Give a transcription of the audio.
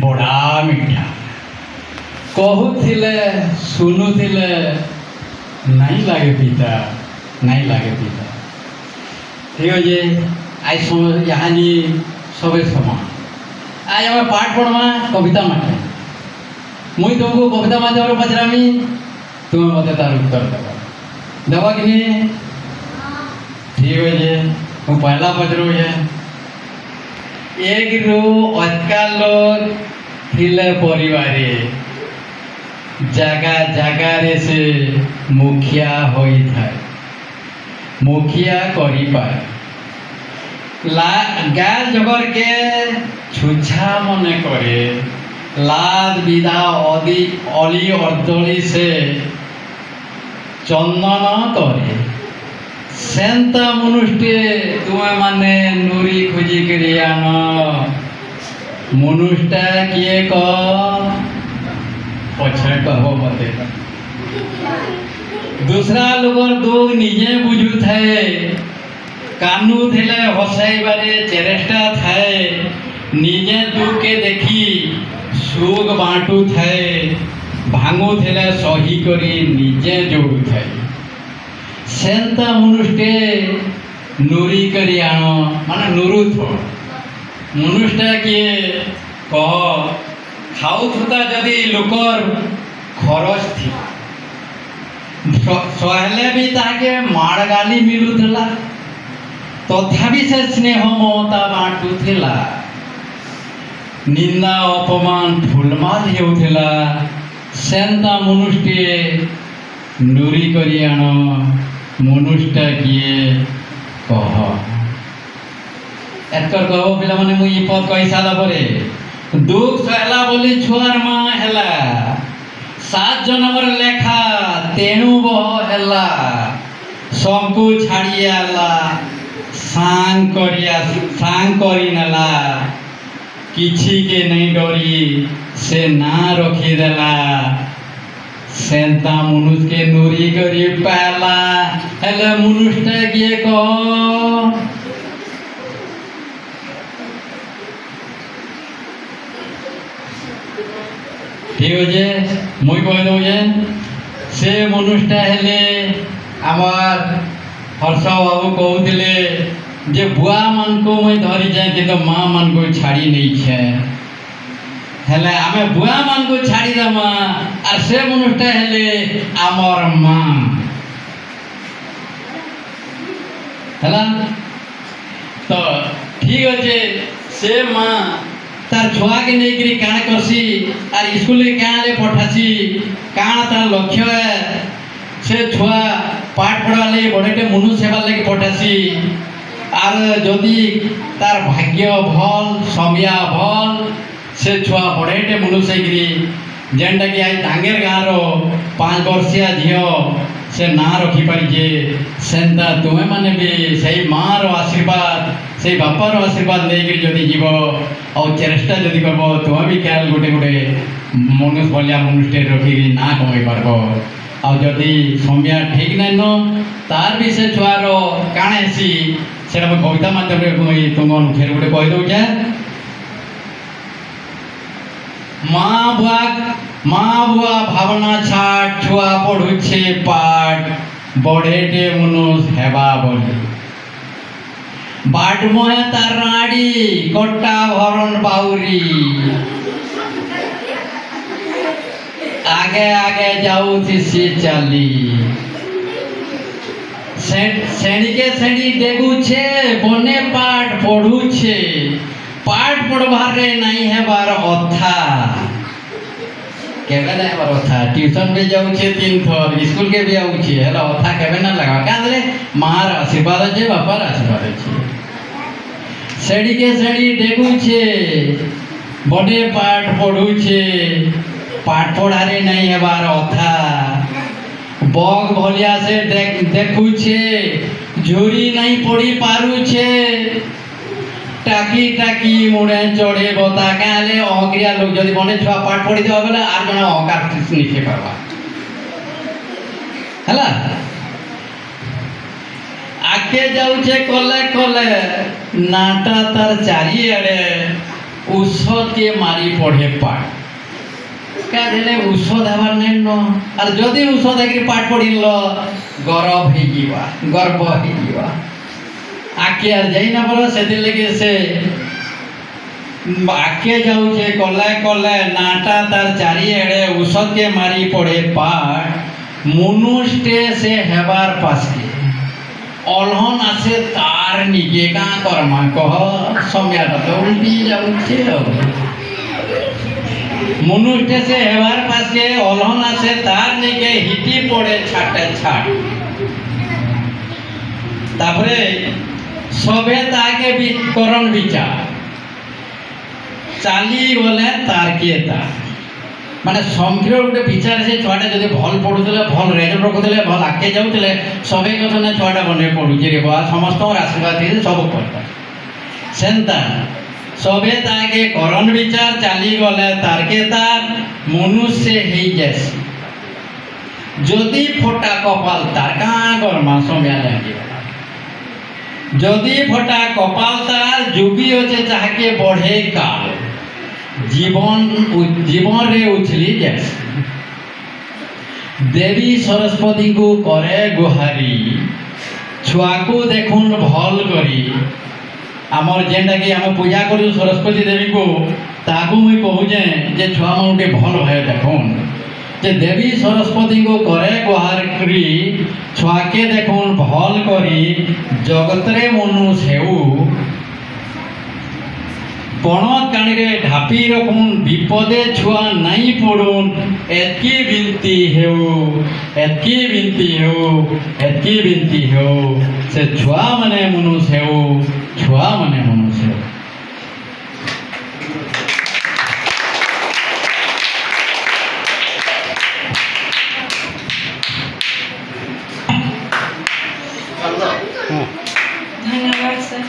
बड़ा मीठा कहूले शुणुले नहीं लगे पिता नहीं लगे पिता ठीक है आज यहाँ सबे समान आज आम पाठ पढ़वा कविता माटे मुई तुमको कविता माध्यम पचरामी तुम्हें मत तार उत्तर देवा कि नहीं ठीक है मैं पहला पचरू है एक रू अजकाल लोग थिले परिवारे जगह जगार से मुखिया होई था मुखिया करी पाए गाल जबर के छुछा मने करे लाद विदा अली अर्दली से चंदन करे सेंता मनुष्टे तुम्हें माने नूरी खोजी करी आन मनुष्टा किए पछे कहो मते दूसरा लोग दुख निजे बुझू थाए कानू थिले हसाइबारे चेष्टा थाए निजे दुख के देखी सुख बांटू थाए भांगू थिले सही करी निजे जोड़ू थाए सेंता मनुष्टे नूरी करी आन माने नूरू थो मनुष्टा किए कह खाऊता जदि लोकर खरच थी सहले भी ताके माड़ गाली मिलूला तथापि से स्नेह ममता बांटुला निंदा अपमान फुलमाल हेउला सेंता मनुष्टे नूरी करी आन मनुष्टा किए कह एकर कहो पिला माने मुई पद कहि साला परे दुख सहला बोली छुआर माँ हेला 7 जन्मर लेखा तेणु बह हेला सबको छाड़ी आला सांग करी नला किछि के नहीं डरी से ना रखी देला सेंता मनुष्य के नूरी करी पाला हेले मनुष्य किए कह ठीक है मुई कहीदे से मनुष्यटा हेले आमार हर्ष बाबू कहते जे बुआ मान को मुई धरी जाए कि तो माँ मान को छाड़ी नहीं छे हेले आमे बुआ मान को छाड़ी दमा और से मनुष्यटा हेले आमर माँ हैला तो ठीक अच्छे से माँ तार छुआ के नहीं करी काण करसी आर स्कूल के क्या ले पठासी काण तार लक्ष्य है से छुआ पाठ पढ़वा ले बड़ेटे मनु सेवा लगे पठासी आर जदि तार भाग्य भल समय भल से छुआ बड़ेटे मनु से करी जेनटा कि आज डांगेर गाँव रो 5 वर्षिया झील से ना रखी पारिजे सेंता तुम्हें माने भी सही माँ रो आशीर्वाद से बापार आशीर्वाद लेकर जदि जीव और चेष्टा जदि करब तुम्हें भी ख्याल गोटे गोटे मनुष्य भलिया मनुष्य रखिकी ना कमाई पारब और जदि समय ठीक नाइन तार भी से छुआर काण हेसी से कविता माध्यम तुम मुखे गोटे कहीदे माँ बुआ भावना छाट छुआ पढ़ुछे पाठ बढ़ेटे मनुष्य हेबा बोली बाट मोहे तार राड़ी कट्टा भरण बाउरी आगे आगे जाऊ थी सी चली श्रेणी के श्रेणी डेगुछे बने पाठ पढ़ुछे पाठ पढ़वार रे नहीं है बार अथा केबे नहीं बार अथा ट्यूशन भी जाऊछे 3 थर स्कूल के भी आउछे हेला अथा केबे ना लगा कांदले मार आशीर्वाद अछि बापार आशीर्वाद अछि श्रेणी के श्रेणी डेगुछे बड़े पाठ पढ़ुछे पाठ पढ़ारे नहीं है बार अथा बग भलिया से देखुछे झुरी नहीं पड़ी पारुछे टाकी टाकी मुड़े चढ़े बता क्या अहक्रिया लोग जब बने छुआ पाठ पढ़ी देवा बेले आर जन अहकार निखे पार्बा है आगे जाऊे कले कले नाटा तार चारिआड़े ଔଷଧ के मारी पढ़े पाठ क्या देले ଔଷଧ हबार नहीं न और जदि ଔଷଧ है पाठ पढ़िल गर्व हो आके आर जाई ना बोलो से लगे से आके जाऊे कले कले नाटा तार चारिड़े ଔଷଧ के मारी पड़े पाठ मनुष्टे से हेबार पासे अलहन आसे तार निजे का करमा कह समयाटा तो उल्टी जाऊे मनुष्टे से हेबार पासे अलहन आसे तार निजे हिटी पड़े छाटे छाट तापरे सबे ताके करण विचार चाली गले तार किए तार माने संख्यर गोटे विचार से छुआटा जब भल पढ़ुले भल रेजल्ट रखुले भल आगे जाऊे सबे कथ ना छुआटा बने पढ़ुचे रे बा समस्त आशीर्वाद थी सब करता सेन्ता सबे ताके करण विचार चाली गले तार के तार मनुष्य हो जासी जदि फटा कपाल तार कहाँ करमा समय लगे जदि फटा कपाल तार जुगी अच्छे चाहके बढ़े काल जीवन जीवन रे उछली जाए देवी सरस्वती को करे गुहारी छुआ को देखुन भल करी आमर जेनटा कि आम पूजा करूँ सरस्वती देवी को ताकू मुई कहूचे जे छुआ मानुटे भल भाई देखुन जे देवी सरस्वती को करे गुहार करी छुआ के देखुन भल करी जगतरे मनुष्य हेउ पणत काणी रे ढापी रखुन विपदे छुआ नहीं पड़ुन एतकी बिनती हो से छुआ मने मनुष्य हो छुआ मने मनुष्य हो धन्यवाद सर।